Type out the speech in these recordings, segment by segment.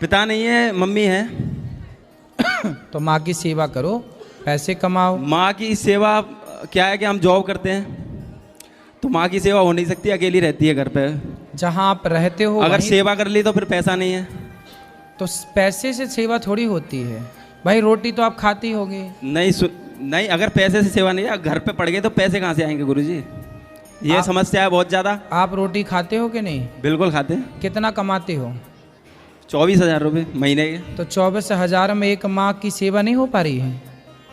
पिता नहीं है, मम्मी है। तो माँ की सेवा करो, पैसे कमाओ। माँ की सेवा क्या है कि हम जॉब करते हैं, तो माँ की सेवा हो नहीं सकती, अकेली रहती है घर पे। जहाँ आप रहते हो अगर वहीं सेवा कर ली तो फिर पैसा नहीं है। तो पैसे से सेवा थोड़ी होती है भाई, रोटी तो आप खाती होगी। नहीं, अगर पैसे से सेवा नहीं है, घर पे पड़ गए तो पैसे कहाँ से आएंगे गुरुजी? ये समस्या है बहुत ज़्यादा। आप रोटी खाते हो कि नहीं? बिल्कुल खाते हैं। कितना कमाते हो? 24,000 रुपये महीने के। तो 24,000 में एक माँ की सेवा नहीं हो पा रही है?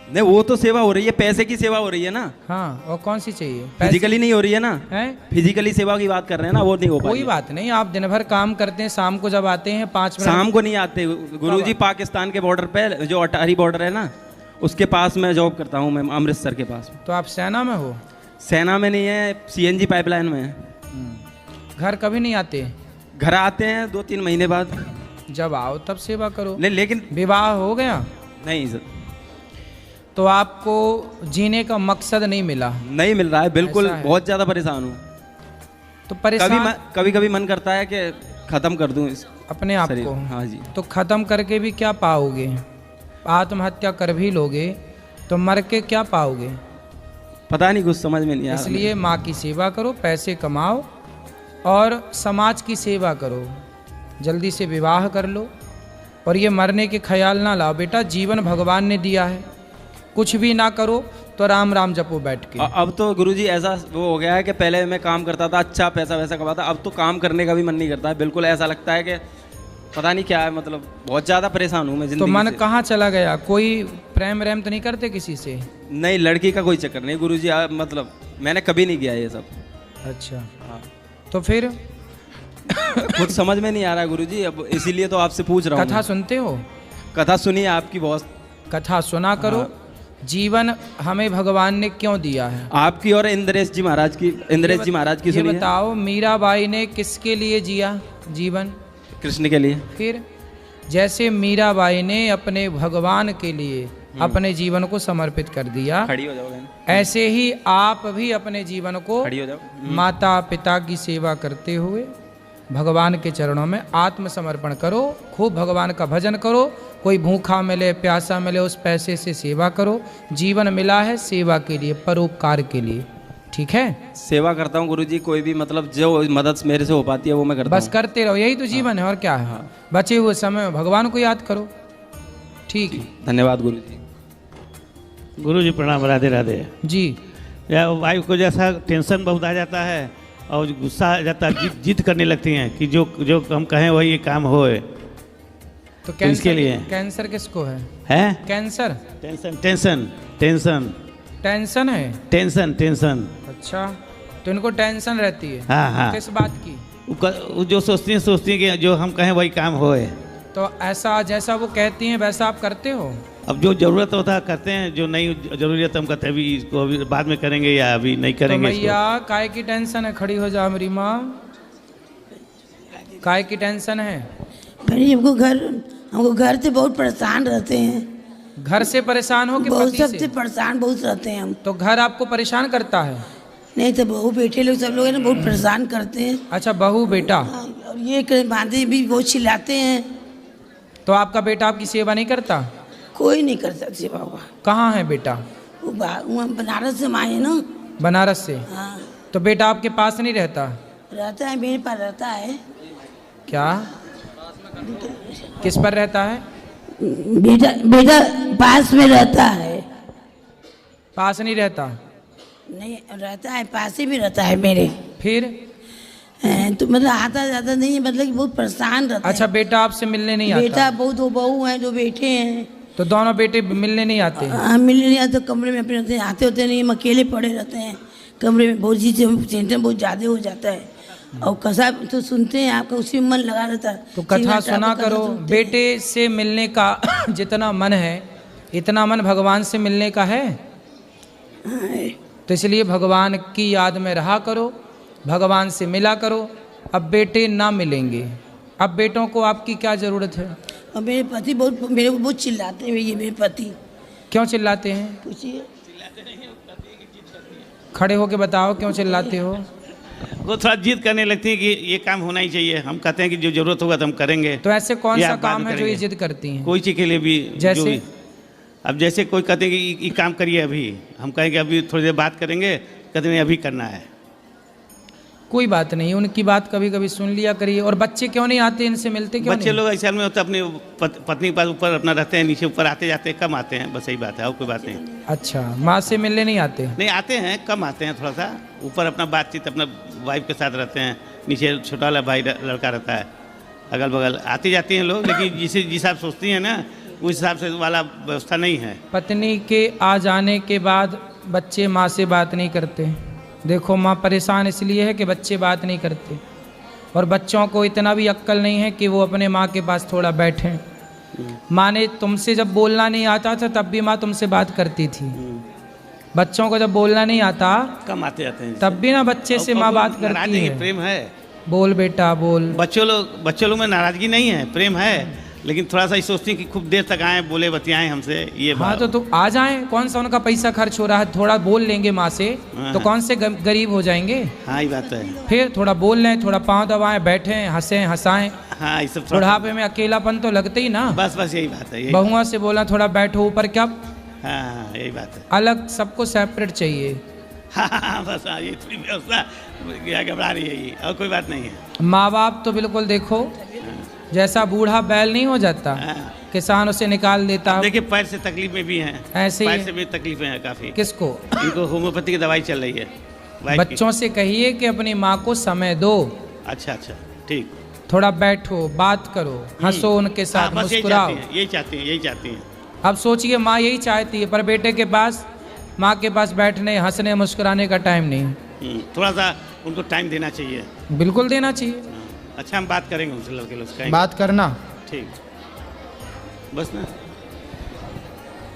नहीं, वो तो सेवा हो रही है, पैसे की सेवा हो रही है ना। हाँ, और कौन सी चाहिए? फिजिकली नहीं हो रही है ना। है फिजिकली सेवा की बात कर रहे हैं ना, वो नहीं हो पा कोई रही है। बात नहीं, आप दिन भर काम करते हैं, शाम को जब आते हैं 5 मिनट। शाम को नहीं आते गुरुजी, पाकिस्तान के बॉर्डर पे जो अटारी बॉर्डर है ना, उसके पास मैं जॉब करता हूँ, मैं अमृतसर के पास। तो आप सेना में हो? सेना में नहीं है, CNG पाइपलाइन में है। घर कभी नहीं आते? घर आते हैं 2-3 महीने बाद। जब आओ तब सेवा करो। नहीं, लेकिन विवाह हो गया? नहीं सर, तो आपको जीने का मकसद नहीं मिला? नहीं मिल रहा है बिल्कुल, ऐसा है। बहुत ज़्यादा परेशान हूँ। तो परेशान कभी कभी मन करता है कि ख़त्म कर दूँ इस अपने आप शरीर को। हाँ जी। तो खत्म करके भी क्या पाओगे? आत्महत्या कर भी लोगे तो मर के क्या पाओगे? पता नहीं, कुछ समझ में नहीं आ रहा। इसलिए माँ की सेवा करो, पैसे कमाओ और समाज की सेवा करो। जल्दी से विवाह कर लो और ये मरने के ख्याल ना लाओ। बेटा, जीवन भगवान ने दिया है, कुछ भी ना करो तो राम राम जपो बैठ के। अब तो गुरुजी ऐसा वो हो गया है कि पहले मैं काम करता था, अच्छा पैसा वैसा कमाता, अब तो काम करने का भी मन नहीं करता है। बिल्कुल ऐसा लगता है कि पता नहीं क्या है, मतलब बहुत ज़्यादा परेशान हूँ मैं जिंदगी तो मन से। कहाँ चला गया? कोई प्रेम व्रेम तो नहीं करते किसी से? नहीं, लड़की का कोई चक्कर नहीं गुरुजी, मतलब मैंने कभी नहीं किया ये सब। अच्छा, हाँ, तो फिर कुछ समझ में नहीं आ रहा है गुरुजी, अब इसीलिए तो आपसे पूछ रहा हूँ। कथा सुनते हो? कथा सुनिए आपकी, बहुत कथा सुना करो। जीवन हमें भगवान ने क्यों दिया है? आपकी और इंद्रेश जी महाराज की ये सुनिए। बताओ, मीराबाई ने किसके लिए जिया जीवन? कृष्ण के लिए। फिर जैसे मीराबाई ने अपने भगवान के लिए अपने जीवन को समर्पित कर दिया, खड़ी हो जाओ बहन। ऐसे ही आप भी अपने जीवन को खड़ी हो जाओ। माता पिता की सेवा करते हुए भगवान के चरणों में आत्मसमर्पण करो। खूब भगवान का भजन करो। कोई भूखा मिले प्यासा मिले उस पैसे से सेवा करो। जीवन मिला है सेवा के लिए, परोपकार के लिए। ठीक है? सेवा करता हूँ गुरुजी, कोई भी मतलब जो मदद मेरे से हो पाती है वो मैं करता हूँ। बस करते रहो, यही तो जीवन है और क्या है। बचे हुए समय में भगवान को याद करो। ठीक है, धन्यवाद गुरुजी। गुरुजी प्रणाम, राधे राधे जी। या वाइफ को जैसा टेंशन बहुत आ जाता है और गुस्सा आ जाता है, जिद करने लगती हैं कि जो जो हम कहें वही ये काम होए। तो तो इसके लिए कैंसर किसको है? Cancer? Tension tension tension tension है? टेंशन। अच्छा, तो इनको टेंशन रहती है? हाँ हाँ। किस बात की? वो जो सोचती हैं कि जो हम कहें वही काम होए। तो ऐसा जैसा वो कहती हैं वैसा आप करते हो? अब जो जरूरत होता है करते हैं, जो नहीं जरूरत हम कहते हैं अभी इसको अभी बाद में करेंगे या अभी नहीं तो करेंगे। भैया काय की टेंशन है? खड़ी हो जाओ मेरी माँ। काय की टेंशन है? भाई हमको घर से बहुत परेशान रहते हैं। घर से परेशान हो कि बहुत पति सबसे से? परेशान बहुत रहते हैं हम। तो घर आपको परेशान करता है? नहीं तो बहू बेटे लोग सब लोग है ना बहुत परेशान करते हैं। अच्छा, बहू बेटा। और ये बांधे भी बहुत चिल्लाते हैं। तो आपका बेटा आपकी सेवा नहीं करता? कोई नहीं कर सकते बाबा। कहाँ है बेटा? वो बनारस से आए ना। बनारस से? हाँ, तो बेटा आपके पास नहीं रहता? रहता है, मेरे पास रहता है। क्या? किस पर रहता है? बेटा पास में रहता है। पास नहीं रहता? नहीं रहता है, पास ही भी रहता है मेरे। फिर? तो मतलब आता जाता नहीं है, मतलब कि बहुत परेशान रहता अच्छा, है। बेटा आपसे मिलने नहीं आता? बेटा बहुत, वो बहू हैं जो बेटे हैं। तो दोनों बेटे मिलने नहीं आते? हाँ, मिलने नहीं आते, कमरे में अपने रहते हैं, आते होते नहीं, हम अकेले पड़े रहते हैं कमरे में। बहुत चीज़ टेंशन बहुत ज़्यादा हो जाता है। और कसा तो सुनते हैं आपका, उसी में मन लगा रहता है। तो कथा सुना करो। बेटे से मिलने का जितना मन है इतना मन भगवान से मिलने का है। तो इसलिए भगवान की याद में रहा करो, भगवान से मिला करो। अब बेटे ना मिलेंगे, अब बेटों को आपकी क्या ज़रूरत है? और मेरे पति बहुत मेरे को बहुत चिल्लाते हैं। ये मेरे पति क्यों चिल्लाते हैं? पूछिए। खड़े होके बताओ क्यों चिल्लाते हो? वो थोड़ा जिद करने लगती है कि ये काम होना ही चाहिए। हम कहते हैं कि जो जरूरत होगा तो हम करेंगे। तो ऐसे कौन ये सा आप बाद काम में है जो ये करेंगे। जिद करती हैं? कोई चीज़ के लिए भी जैसे? जो भी। अब जैसे कोई कहते हैं कि ये काम करिए, अभी हम कहेंगे अभी थोड़ी देर बात करेंगे, कहते हैं अभी करना है। कोई बात नहीं, उनकी बात कभी कभी सुन लिया करिए। और बच्चे क्यों नहीं आते, इनसे मिलते क्यों बच्चे नहीं? लोग ऐसे में होता है अपनी पत्नी के पास ऊपर अपना रहते हैं, नीचे ऊपर आते जाते हैं, कम आते हैं, बस यही बात है और कोई बात नहीं। अच्छा, माँ से मिलने नहीं आते? नहीं आते हैं, कम आते हैं, थोड़ा सा ऊपर अपना बातचीत अपना वाइफ के साथ रहते हैं, नीचे छोटा वाला भाई लड़का रहता है, अगल बगल आती जाती हैं लोग, लेकिन जिस हिसाब सोचती हैं ना उस हिसाब से वाला व्यवस्था नहीं है। पत्नी के आ जाने के बाद बच्चे माँ से बात नहीं करते। देखो, माँ परेशान इसलिए है कि बच्चे बात नहीं करते, और बच्चों को इतना भी अक्ल नहीं है कि वो अपने माँ के पास थोड़ा बैठें। माँ ने तुमसे जब बोलना नहीं आता था तब भी माँ तुमसे बात करती थी। बच्चों को जब बोलना नहीं आता कम आते जाते हैं, तब भी ना बच्चे से माँ बात करती नाराजगी है। प्रेम है। बोल बेटा बोल। बच्चों लोग में नाराजगी नहीं है, प्रेम है, लेकिन थोड़ा सा सोचती हैं कि खूब देर तक आए, बोले बतियाएं हमसे, ये हाँ बात। तो आ जाएं, कौन सा उनका पैसा खर्च हो रहा है, थोड़ा बोल लेंगे माँ से तो कौन से गरीब हो जाएंगे। हाँ ये बात है। फिर थोड़ा बोल लें, थोड़ा पाँव दबाएं, बैठें, हंसें हंसाएं। हाँ ये सब थोड़ा बुढ़ापे में अकेलापन तो लगते ही ना। बस यही बात है, यही। बहुआ से बोला थोड़ा बैठो ऊपर, क्या हाँ यही बात है। अलग सबको सेपरेट चाहिए। हाँ बस हाँ, ये थोड़ी व्यवस्था क्या घबरा रही है ये, और कोई बात नहीं है। माँ बाप तो बिल्कुल देखो, जैसा बूढ़ा बैल नहीं हो जाता, हाँ। किसान उसे निकाल देता, देखिए पैर से तकलीफ में भी हैं, ऐसे ही पैर है। से भी तकलीफें हैं काफ़ी। किसको? इनको होम्योपैथी की दवाई चल रही है वाइफ की। बच्चों से कहिए कि अपनी माँ को समय दो, अच्छा ठीक। थोड़ा बैठो, बात करो, हंसो उनके हाँ, साथ, बस मुस्कुराओ। यही चाहती हैं। अब सोचिए, माँ यही चाहती है, पर बेटे के पास, माँ के पास बैठने, हंसने, मुस्कुराने का टाइम नहीं। थोड़ा सा उनको टाइम देना चाहिए। बिल्कुल देना चाहिए। अच्छा हम बात करेंगे उनसे, लड़के लोग से बात करना ठीक, बस ना।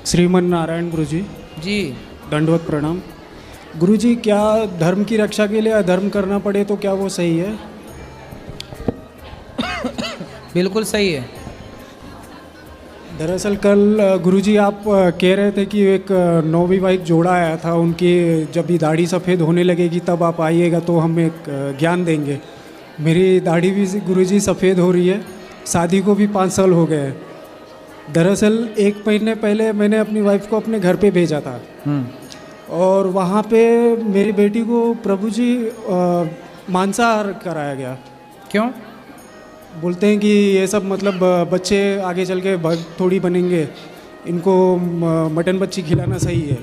श्रीमन नारायण गुरुजी, जी। दंडवत प्रणाम। गुरुजी, क्या धर्म की रक्षा के लिए अधर्म करना पड़े तो क्या वो सही है? बिल्कुल सही है। दरअसल कल गुरुजी आप कह रहे थे कि एक नवविवाहित जोड़ा आया था, उनकी जब भी दाढ़ी सफ़ेद होने लगेगी तब आप आइएगा तो हम एक ज्ञान देंगे। मेरी दाढ़ी भी गुरुजी सफ़ेद हो रही है, शादी को भी 5 साल हो गए हैं। दरअसल 1 महीने पहले मैंने अपनी वाइफ को अपने घर पे भेजा था, और वहाँ पे मेरी बेटी को प्रभु जी मांसाहार कराया गया। क्यों? बोलते हैं कि ये सब मतलब बच्चे आगे चल के थोड़ी बनेंगे, इनको मटन बच्ची खिलाना सही है।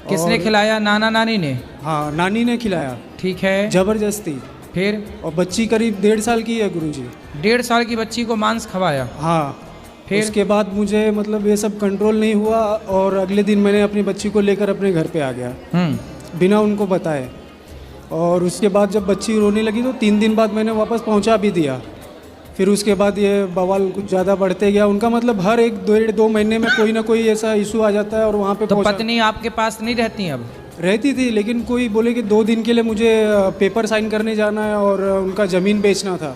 किसने खिलाया? नाना नानी ने? हाँ, नानी ने खिलाया। ठीक है। जबरदस्ती। फिर? और बच्ची करीब 1.5 साल की है गुरुजी। 1.5 साल की बच्ची को मांस खवाया? हाँ। फिर? उसके बाद मुझे मतलब ये सब कंट्रोल नहीं हुआ, और अगले दिन मैंने अपनी बच्ची को लेकर अपने घर पे आ गया बिना उनको बताए। और उसके बाद जब बच्ची रोने लगी तो 3 दिन बाद मैंने वापस पहुंचा भी दिया। फिर उसके बाद ये बवाल कुछ ज़्यादा बढ़ते गया। उनका मतलब हर 1-2 महीने में कोई ना कोई ऐसा इशू आ जाता है, और वहाँ पे तो पत्नी आपके पास नहीं रहती? अब रहती थी, लेकिन कोई बोले कि 2 दिन के लिए मुझे पेपर साइन करने जाना है और उनका ज़मीन बेचना था,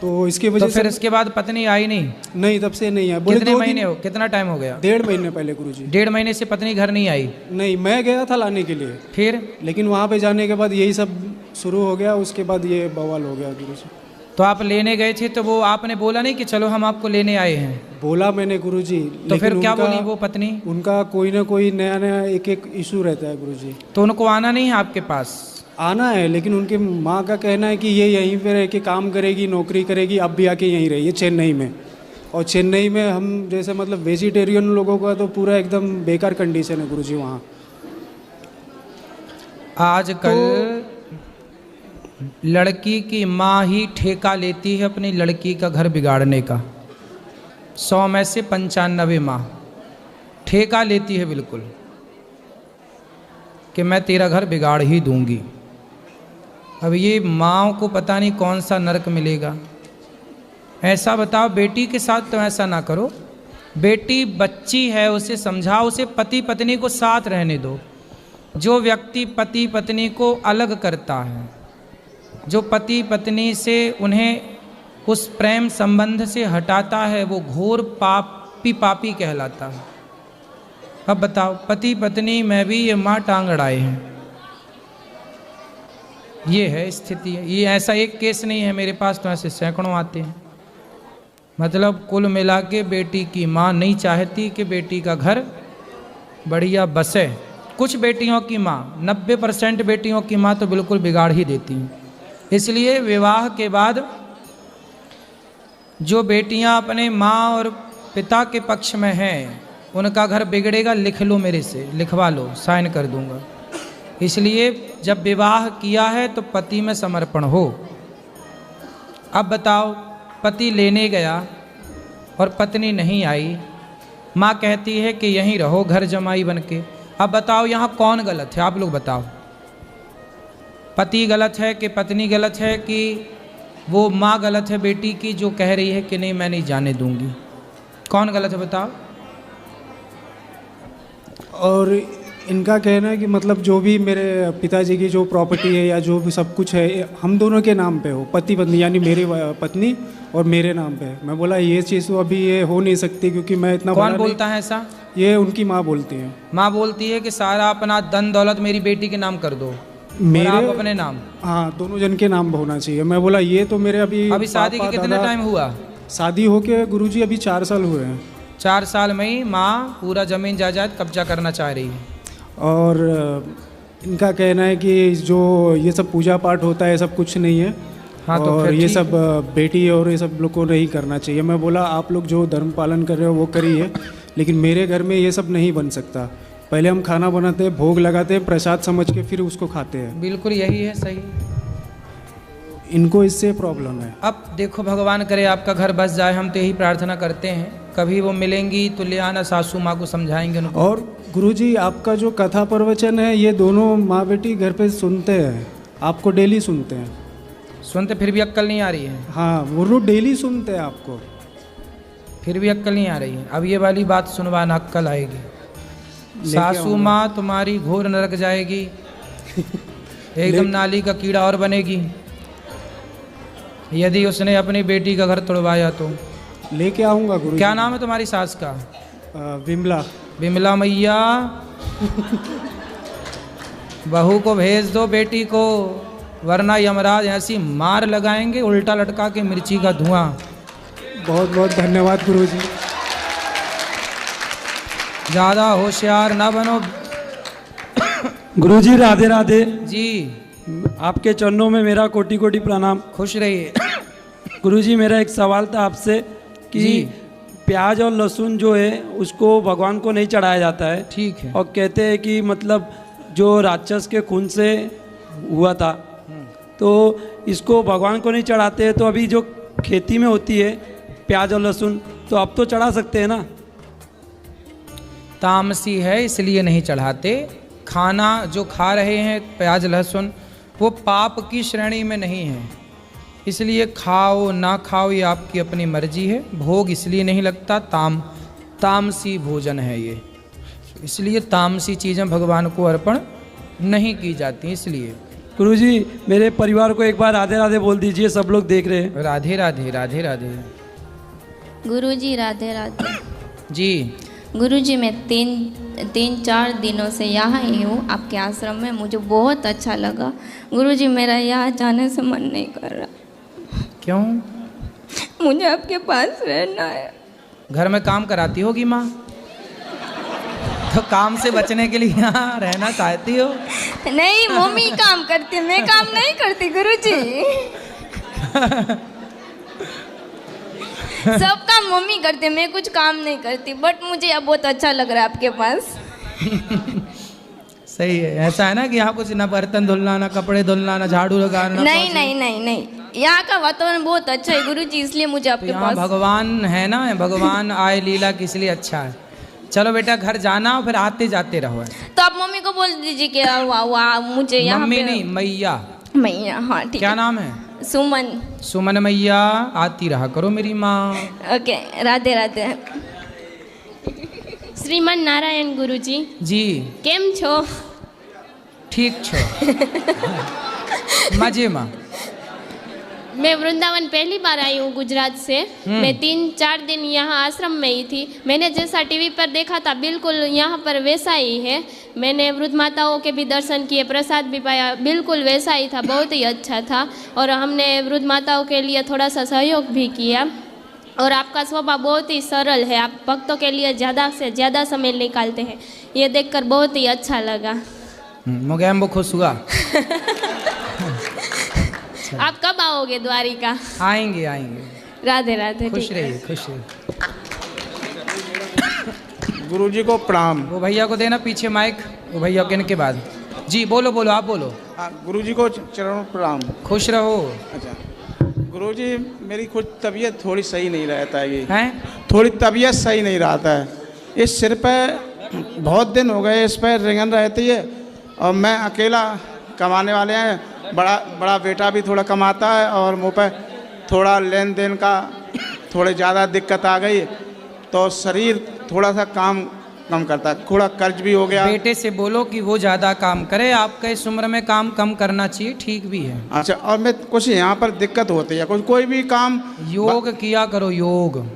तो इसकी वजह तो फिर से इसके बाद पत्नी आई नहीं? नहीं, तब से नहीं है। बोले कितने 2 महीने दिन, हो, कितना टाइम हो गया? 1.5 महीने पहले गुरुजी। 1.5 महीने से पत्नी घर नहीं आई? नहीं, मैं गया था लाने के लिए। फिर? लेकिन वहाँ पे जाने के बाद यही सब शुरू हो गया, उसके बाद ये बवाल हो गया गुरुजी। तो आप लेने गए थे तो वो आपने बोला नहीं कि चलो हम आपको लेने आए हैं? बोला मैंने गुरुजी। तो फिर क्या बोली वो पत्नी? उनका कोई ना कोई नया नया एक इशू रहता है गुरुजी। तो उनको आना नहीं है आपके पास? आना है, लेकिन उनके माँ का कहना है कि ये यहीं पे रह के काम करेगी, नौकरी करेगी, अब भी आके यहीं रही है चेन्नई में। और चेन्नई में हम जैसे मतलब वेजिटेरियन लोगों का तो पूरा एकदम बेकार कंडीशन है गुरुजी वहाँ। आजकल लड़की की माँ ही ठेका लेती है अपनी लड़की का घर बिगाड़ने का। 100 में से 95 माँ ठेका लेती है बिल्कुल, कि मैं तेरा घर बिगाड़ ही दूंगी। अब ये माँओं को पता नहीं कौन सा नरक मिलेगा। ऐसा बताओ, बेटी के साथ तो ऐसा ना करो। बेटी बच्ची है, उसे समझाओ, उसे पति पत्नी को साथ रहने दो। जो व्यक्ति पति पत्नी को अलग करता है, जो पति पत्नी से उन्हें उस प्रेम संबंध से हटाता है, वो घोर पापी कहलाता है। अब बताओ, पति पत्नी में भी ये माँ टांग अड़ाए हैं। ये है स्थिति है। ये ऐसा एक केस नहीं है मेरे पास, तो ऐसे सैकड़ों आते हैं। मतलब कुल मिला के बेटी की माँ नहीं चाहती कि बेटी का घर बढ़िया बसे। कुछ बेटियों की माँ, 90% बेटियों की माँ तो बिल्कुल बिगाड़ ही देती हैं। इसलिए विवाह के बाद जो बेटियां अपने माँ और पिता के पक्ष में हैं उनका घर बिगड़ेगा, लिख लो मेरे से, लिखवा लो, साइन कर दूंगा। इसलिए जब विवाह किया है तो पति में समर्पण हो। अब बताओ, पति लेने गया और पत्नी नहीं आई, माँ कहती है कि यहीं रहो घर जमाई बन के। अब बताओ यहाँ कौन गलत है? आप लोग बताओ, पति गलत है कि पत्नी गलत है कि वो माँ गलत है बेटी की जो कह रही है कि नहीं मैं नहीं जाने दूंगी? कौन गलत है बताओ? और इनका कहना है कि मतलब जो भी मेरे पिताजी की जो प्रॉपर्टी है या जो भी सब कुछ है हम दोनों के नाम पे हो, पति पत्नी, यानी मेरी पत्नी और मेरे नाम पे। मैं बोला ये चीज़ तो अभी ये हो नहीं सकती क्योंकि मैं इतना कौन बोलता है ऐसा? ये उनकी माँ बोलती है। माँ बोलती है कि सारा अपना धन दौलत मेरी बेटी के नाम कर दो, मेरे आप अपने नाम। हाँ, दोनों जन के नाम होना चाहिए। मैं बोला ये तो मेरे अभी शादी के कितना टाइम हुआ? शादी होके गुरुजी अभी 4 साल हुए हैं। 4 साल में ही माँ पूरा जमीन जायदाद कब्जा करना चाह रही है। और इनका कहना है कि जो ये सब पूजा पाठ होता है सब कुछ नहीं है। हाँ, तो और फिर ये ठीक सब बेटी और ये सब लोग को नहीं करना चाहिए। मैं बोला आप लोग जो धर्म पालन कर रहे हो वो करिए, लेकिन मेरे घर में ये सब नहीं बन सकता। पहले हम खाना बनाते हैं, भोग लगाते हैं, प्रसाद समझ के फिर उसको खाते हैं। बिल्कुल यही है, सही। इनको इससे प्रॉब्लम है। अब देखो, भगवान करे आपका घर बस जाए, हम तो यही प्रार्थना करते हैं। कभी वो मिलेंगी तो ले आना, सासू माँ को समझाएंगे उनको। और गुरुजी आपका जो कथा प्रवचन है ये दोनों माँ बेटी घर पे सुनते हैं, आपको डेली सुनते हैं। सुनते फिर भी अक्ल नहीं आ रही है? हाँ, वो लोग डेली सुनते हैं आपको, फिर भी अक्ल नहीं आ रही है। अब ये वाली बात सुनवाना, अक्ल आएगी। सासू माँ तुम्हारी घोर नरक जाएगी, एकदम नाली का कीड़ा और बनेगी यदि उसने अपनी बेटी का घर तोड़वाया तो। लेके आऊँगा गुरुजी। क्या नाम है तुम्हारी सास का? विमला। विमला मैया, बहू को भेज दो बेटी को, वरना यमराज ऐसी मार लगाएंगे उल्टा लटका के मिर्ची का धुआं। बहुत बहुत धन्यवाद गुरुजी। ज़्यादा होशियार ना बनो। गुरुजी राधे राधे जी, आपके चरणों में मेरा कोटि कोटि प्रणाम। खुश रहिए। गुरुजी मेरा एक सवाल था आपसे कि जी। प्याज और लहसुन जो है उसको भगवान को नहीं चढ़ाया जाता है, ठीक है। और कहते हैं कि मतलब जो राक्षस के खून से हुआ था तो इसको भगवान को नहीं चढ़ाते, तो अभी जो खेती में होती है प्याज और लहसुन तो अब तो चढ़ा सकते हैं ना? तामसी है इसलिए नहीं चढ़ाते। खाना जो खा रहे हैं प्याज लहसुन वो पाप की श्रेणी में नहीं है, इसलिए खाओ ना खाओ ये आपकी अपनी मर्जी है। भोग इसलिए नहीं लगता, तामसी भोजन है ये, इसलिए तामसी चीज़ें भगवान को अर्पण नहीं की जाती। इसलिए गुरुजी मेरे परिवार को एक बार राधे राधे बोल दीजिए, सब लोग देख रहे हैं। राधे राधे राधे राधे। गुरुजी राधे राधे। जी गुरुजी मैं तीन चार दिनों से यहाँ ही हूँ आपके आश्रम में, मुझे बहुत अच्छा लगा। गुरुजी मेरा यहाँ जाने से मन नहीं कर रहा। क्यों? मुझे आपके पास रहना है। घर में काम कराती होगी माँ, तो काम से बचने के लिए यहाँ रहना चाहती हो? नहीं, मम्मी काम करती, मैं काम नहीं करती गुरुजी। सब काम मम्मी करते, मैं कुछ काम नहीं करती। बट मुझे अब बहुत अच्छा लग रहा है आपके पास। सही है। ऐसा है ना कि यहाँ कुछ ना बर्तन धुलना, ना कपड़े धुलना, ना झाड़ू लगाना। नहीं नहीं नहीं नहीं, यहाँ का वातावरण बहुत अच्छा है गुरुजी, इसलिए मुझे आपके यहाँ पास। भगवान है ना, भगवान आए लीला की, इसलिए अच्छा है। चलो बेटा घर जाना, फिर आते जाते रहो। तो आप मम्मी को बोल दीजिए कि वाह मुझे यहाँ मम्मी पे नहीं, मैया। मैया, हाँ ठीक है। क्या नाम है? सुमन। सुमन मैया, आती रहा करो मेरी माँ। ओके, राधे राधे। श्रीमन नारायण गुरुजी जी केम छो? ठीक छो। मजे में। मैं वृंदावन पहली बार आई हूँ गुजरात से। मैं 3-4 दिन यहाँ आश्रम में ही थी। मैंने जैसा टीवी पर देखा था बिल्कुल यहाँ पर वैसा ही है। मैंने वृद्ध माताओं के भी दर्शन किए, प्रसाद भी पाया, बिल्कुल वैसा ही था, बहुत ही अच्छा था। और हमने वृद्ध माताओं के लिए थोड़ा सा सहयोग भी किया। और आपका स्वभाव बहुत ही सरल है, आप भक्तों के लिए ज़्यादा से ज़्यादा समय निकालते हैं, ये देखकर बहुत ही अच्छा लगा। मोगैम्बो खुश हुआ। आप कब आओगे द्वारिका? आएंगे आएंगे। राधे राधे। खुश रहिए खुश रहिए। गुरुजी को प्रणाम। वो भैया को देना पीछे माइक, वो भैया के इनके बाद। जी बोलो बोलो, आप बोलो। गुरुजी को चरणों प्रणाम। खुश रहो। अच्छा गुरुजी, मेरी कुछ तबीयत थोड़ी सही नहीं रहता है। ये हैं? थोड़ी तबीयत सही नहीं रहता है। इस सिर पे बहुत दिन हो गए इस पर रिंगन रहती है, और मैं अकेला कमाने वाले हैं, बड़ा बेटा भी थोड़ा कमाता है, और मुँह पे थोड़ा लेन देन का थोड़े ज़्यादा दिक्कत आ गई, तो शरीर थोड़ा सा काम कम करता है, थोड़ा कर्ज भी हो गया। बेटे से बोलो कि वो ज़्यादा काम करे, आपका इस उम्र में काम कम करना चाहिए, ठीक भी है। अच्छा, और मैं कुछ यहाँ पर दिक्कत होती है, कोई भी काम। योग किया करो, योग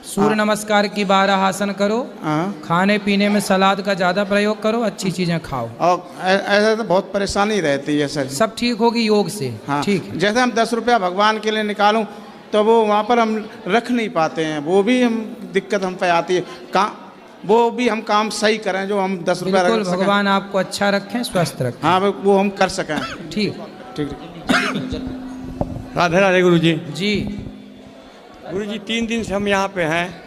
सूर्य नमस्कार की 12 आसन करो, खाने पीने में सलाद का ज़्यादा प्रयोग करो, अच्छी चीज़ें खाओ। और ऐसा तो बहुत परेशानी रहती है सर। सब ठीक होगी योग से। हाँ, ठीक है। जैसे हम 10 रुपया भगवान के लिए निकालूं तो वो वहाँ पर हम रख नहीं पाते हैं, वो भी हम दिक्कत हम पे आती है। वो भी हम काम सही करें जो हम 10 रुपया बिल्कुल, भगवान आपको अच्छा रखें, स्वस्थ रखें। हाँ, वो हम कर सकें। ठीक ठीक। राधे राधे गुरुजी। जी गुरुजी, 3 दिन से हम यहाँ पे हैं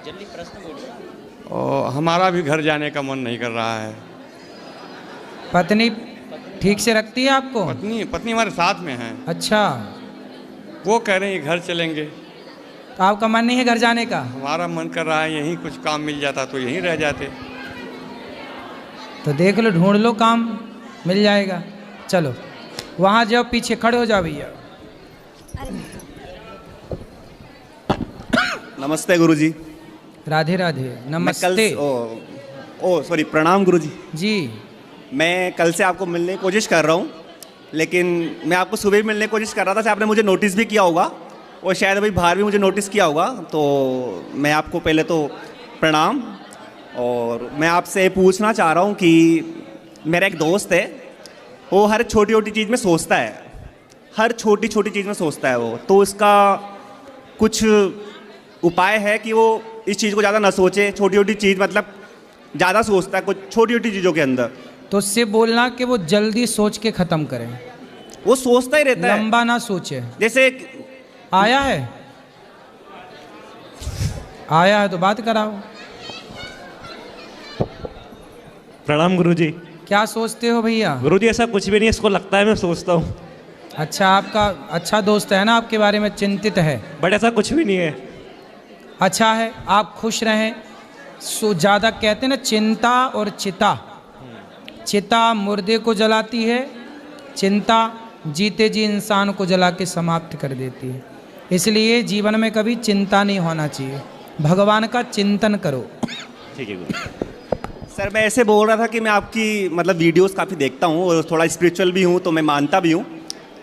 और हमारा भी घर जाने का मन नहीं कर रहा है। पत्नी ठीक से रखती है आपको? पत्नी हमारे साथ में है। अच्छा, वो कह रहे हैं घर चलेंगे। तो आपका मन नहीं है घर जाने का? हमारा मन कर रहा है यहीं कुछ काम मिल जाता तो यहीं रह जाते। तो देख लो, ढूंढ लो, काम मिल जाएगा। चलो वहाँ जाओ, पीछे खड़े हो जाओ भैया। नमस्ते गुरुजी। राधे राधे। नमस्ते। सॉरी, प्रणाम गुरुजी। जी, मैं कल से आपको मिलने की कोशिश कर रहा हूँ, लेकिन मैं आपको सुबह भी मिलने की कोशिश कर रहा था, आपने मुझे नोटिस भी किया होगा और शायद अभी बाहर भी मुझे नोटिस किया होगा। तो मैं आपको पहले तो प्रणाम, और मैं आपसे पूछना चाह रहा हूँ कि मेरा एक दोस्त है, वो हर छोटी छोटी चीज़ में सोचता है, हर छोटी छोटी चीज़ में सोचता है वो। तो उसका कुछ उपाय है कि वो इस चीज़ को ज़्यादा ना सोचे, छोटी छोटी चीज़ मतलब ज़्यादा सोचता है कुछ छोटी छोटी चीज़ों के अंदर। तो उससे बोलना कि वो जल्दी सोच के ख़त्म करे, वो सोचता ही रहता है, लंबा ना सोचे। जैसे आया है तो बात कराओ। प्रणाम गुरुजी। क्या सोचते हो भैया? गुरुजी ऐसा कुछ भी नहीं, इसको लगता है मैं सोचता हूँ। अच्छा, आपका अच्छा दोस्त है ना, आपके बारे में चिंतित है। बट ऐसा कुछ भी नहीं है। अच्छा है, आप खुश रहें। सो ज़्यादा कहते हैं ना, चिंता और चिता। चिता मुर्दे को जलाती है, चिंता जीते जी इंसान को जला के समाप्त कर देती है। इसलिए जीवन में कभी चिंता नहीं होना चाहिए, भगवान का चिंतन करो। ठीक है गुरु। सर, मैं ऐसे बोल रहा था कि मैं आपकी मतलब वीडियोस काफ़ी देखता हूँ और थोड़ा स्पिरिचुअल भी हूँ, तो मैं मानता भी हूँ।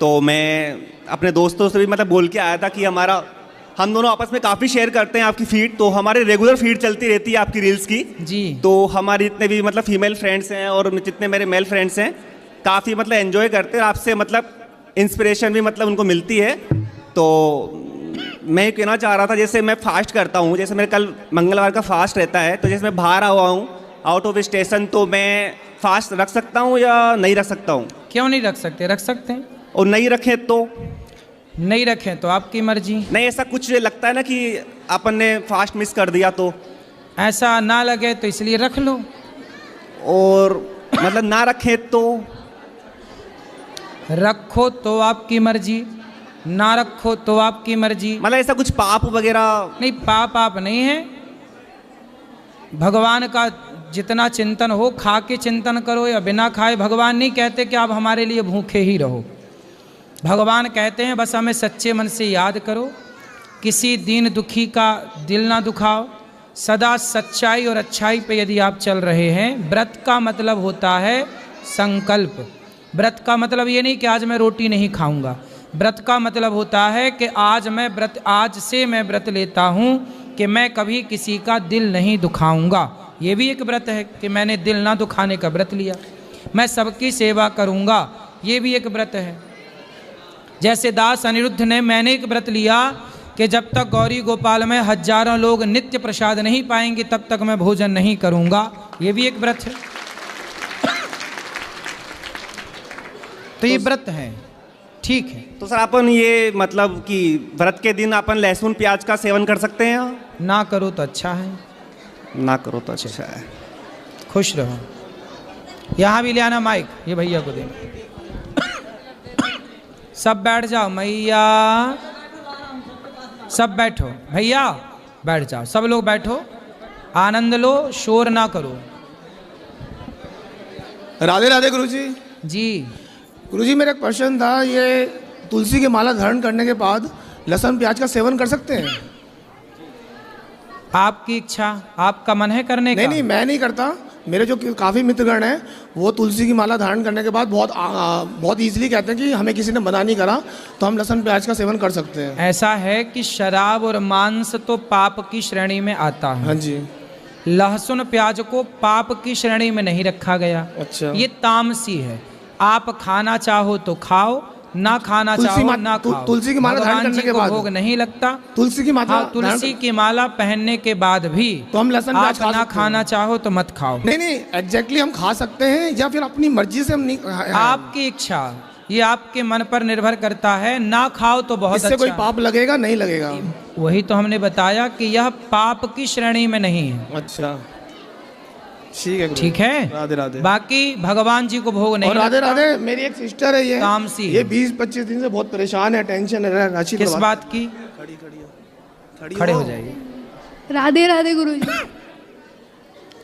तो मैं अपने दोस्तों से भी मतलब बोल के आया था कि हम दोनों आपस में काफ़ी शेयर करते हैं आपकी फीड, तो हमारे रेगुलर फीड चलती रहती है आपकी रील्स की। जी। तो हमारी जितने भी मतलब फीमेल फ्रेंड्स हैं और जितने मेरे मेल फ्रेंड्स हैं, काफ़ी मतलब एंजॉय करते हैं आपसे, मतलब इंस्पिरेशन भी मतलब उनको मिलती है। तो मैं कहना चाह रहा था, जैसे मैं फास्ट करता हूँ, जैसे मेरे कल मंगलवार का फास्ट रहता है, तो जैसे मैं बाहर हुआ हूँ आउट ऑफ स्टेशन, तो मैं फास्ट रख सकता हूँ या नहीं रख सकता हूँ? क्यों नहीं रख सकते? रख सकते हैं। और नहीं रखें तो? नहीं रखें तो आपकी मर्जी। नहीं, ऐसा कुछ लगता है ना कि अपन ने फास्ट मिस कर दिया, तो ऐसा ना लगे तो इसलिए रख लो। और मतलब ना रखें तो? रखो तो आपकी मर्जी, ना रखो तो आपकी मर्जी। मतलब ऐसा कुछ पाप वगैरह? नहीं, पाप नहीं है। भगवान का जितना चिंतन हो, खा के चिंतन करो या बिना खाए। भगवान नहीं कहते कि आप हमारे लिए भूखे ही रहो। भगवान कहते हैं बस हमें सच्चे मन से याद करो, किसी दीन दुखी का दिल ना दुखाओ, सदा सच्चाई और अच्छाई पे यदि आप चल रहे हैं। व्रत का मतलब होता है संकल्प। व्रत का मतलब ये नहीं कि आज मैं रोटी नहीं खाऊंगा। व्रत का मतलब होता है कि आज से मैं व्रत लेता हूँ कि मैं कभी किसी का दिल नहीं दुखाऊंगा। ये भी एक व्रत है कि मैंने दिल ना दुखाने का व्रत लिया। मैं सबकी सेवा करूंगा, ये भी एक व्रत है। जैसे दास अनिरुद्ध ने, मैंने एक व्रत लिया कि जब तक गौरी गोपाल में हजारों लोग नित्य प्रसाद नहीं पाएंगे तब तक मैं भोजन नहीं करूंगा, ये भी एक व्रत है। तो ये व्रत है, ठीक है। तो सर अपन ये मतलब कि व्रत के दिन अपन लहसुन प्याज का सेवन कर सकते हैं? ना करो तो अच्छा है, ना करो तो अच्छा है। खुश रहो। यहाँ भी ले आना माइक, ये भैया को देना। सब बैठ जाओ, मैया सब बैठो, भैया बैठ जाओ, सब लोग बैठो, आनंद लो, शोर ना करो। राधे राधे गुरुजी। जी गुरुजी, मेरा एक प्रश्न था, ये तुलसी की माला धारण करने के बाद लहसुन प्याज का सेवन कर सकते हैं? आपकी इच्छा, आपका मन है करने का? नहीं, मैं नहीं करता। मेरे जो काफ़ी मित्रगण हैं वो तुलसी की माला धारण करने के बाद बहुत ईजिली कहते हैं कि हमें किसी ने मना नहीं करा तो हम लहसुन प्याज का सेवन कर सकते हैं। ऐसा है कि शराब और मांस तो पाप की श्रेणी में आता है। हाँ जी। लहसुन प्याज को पाप की श्रेणी में नहीं रखा गया। अच्छा। ये तामसी है। आप खाना चाहो तो खाओ, ना खाना चाहो ना खाओ। तुलसी की माला धारण करने के बाद भोग नहीं लगता। तुलसी की माला, तुलसी की माला पहनने के बाद भी तो हम लहसुन प्याज आप ना खाना चाहो तो मत खाओ। नहीं, एग्जैक्टली हम खा सकते हैं या फिर अपनी मर्जी से हम नहीं। आपकी इच्छा, ये आपके मन पर निर्भर करता है। ना खाओ तो बहुत इससे कोई पाप लगेगा नहीं लगेगा? वही तो हमने बताया कि यह पाप की श्रेणी में नहीं है। अच्छा, ठीक है, ठीक है। राधे राधे। बाकी भगवान जी को भोग नहीं। और राधे राधे, मेरी एक सिस्टर है, ये तामसी, ये 20-25 दिन से बहुत परेशान है, टेंशन है राशि। किस बात की? खड़े हो जाइए। राधे राधे गुरुजी।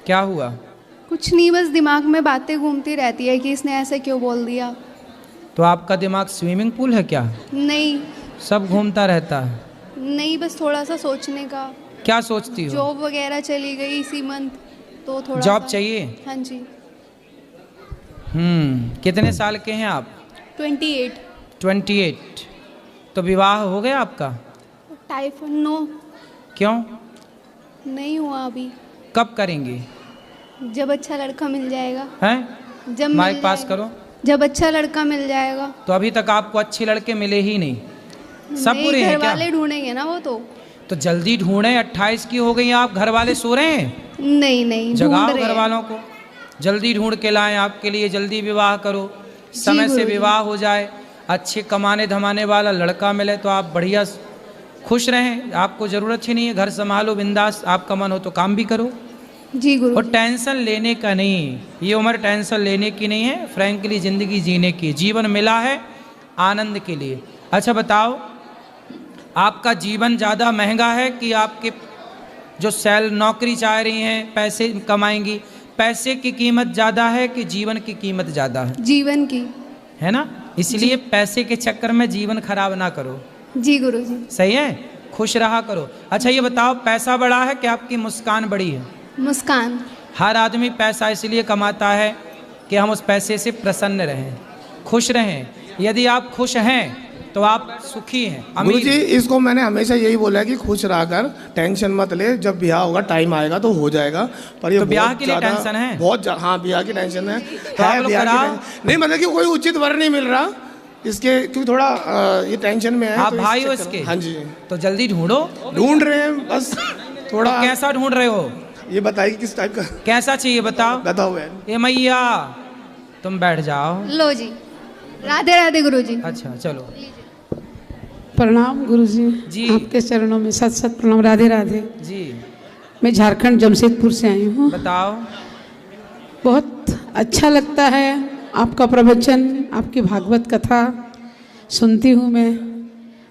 क्या हुआ? कुछ नहीं, बस दिमाग में बातें घूमती रहती है कि इसने ऐसे क्यों बोल दिया। तो आपका दिमाग स्विमिंग पूल है क्या? नहीं, सब घूमता रहता है? नहीं, बस थोड़ा सा सोचने का। क्या सोचती हो? जॉब वगैरह चली गई इसी मंथ, तो थोड़ा जॉब चाहिए? हाँ जी। कितने साल के हैं आप? 28। 28। तो विवाह हो गया आपका? Typhoid no. क्यों नहीं हुआ अभी? कब करेंगे? जब अच्छा लड़का मिल जाएगा। हैं? जब माइक पास करो। जब अच्छा लड़का मिल जाएगा। तो अभी तक आपको अच्छे लड़के मिले ही नहीं? सब बुरे हैं क्या? घर वाले ढूंढेंगे ना वो तो जल्दी ढूंढे। 28 की हो गई आप, घर वाले सो रहे हैं? नहीं, जगाओ घर वालों को, जल्दी ढूंढ के लाएं आपके लिए, जल्दी विवाह करो, समय से विवाह हो जाए, अच्छे कमाने धमाने वाला लड़का मिले तो आप बढ़िया खुश रहें। आपको ज़रूरत ही नहीं है, घर संभालो बिंदास, आपका मन हो तो काम भी करो। जी गुरु। और टेंशन लेने का नहीं, ये उम्र टेंशन लेने की नहीं है, फ्रैंकली ज़िंदगी जीने की। जीवन मिला है आनंद के लिए। अच्छा बताओ, आपका जीवन ज़्यादा महंगा है कि आपके जो नौकरी चाह रही हैं, पैसे कमाएंगी, पैसे की कीमत ज़्यादा है कि जीवन की कीमत ज़्यादा है? जीवन की है ना, इसलिए पैसे के चक्कर में जीवन खराब ना करो। जी गुरु जी। सही है, खुश रहा करो। अच्छा ये बताओ, पैसा बड़ा है कि आपकी मुस्कान बड़ी है? मुस्कान। हर आदमी पैसा इसलिए कमाता है कि हम उस पैसे से प्रसन्न रहें, खुश रहें। यदि आप खुश हैं तो आप सुखी हैं, अमीर। गुरुजी, इसको मैंने हमेशा यही बोला है कि खुश रह कर, टेंशन मत ले, जब ब्याह होगा टाइम आएगा तो हो जाएगा। पर ये तो ब्याह के लिए टेंशन है? बहुत हाँ, ब्याह की टेंशन है। तो आप लोग कराओ। नहीं, मतलब कि कोई उचित वर नहीं मिल रहा इसके, क्योंकि थोड़ा ये टेंशन में है। आप तो भाई हो इसके? हाँ जी। तो जल्दी ढूंढो। ढूंढ रहे हैं बस थोड़ा। तो कैसा ढूंढ रहे हो? ये बताइए किस टाइप का कैसा चाहिए बताओ। बताओ। ये मैया तुम बैठ जाओ। लो जी। राधे राधे गुरु जी। अच्छा चलो। प्रणाम गुरुजी जी। आपके चरणों में सत सत प्रणाम। राधे राधे जी। मैं झारखंड जमशेदपुर से आई हूँ। बताओ। बहुत अच्छा लगता है आपका प्रवचन, आपकी भागवत कथा सुनती हूँ मैं।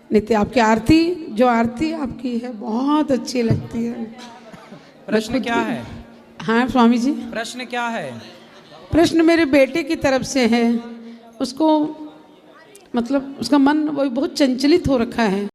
नित्य आपकी आरती, जो आरती आपकी है बहुत अच्छी लगती है। प्रश्न क्या है? हाँ स्वामी जी। प्रश्न क्या है? प्रश्न मेरे बेटे की तरफ से है। उसको मतलब उसका मन वो बहुत चंचलित हो रखा है।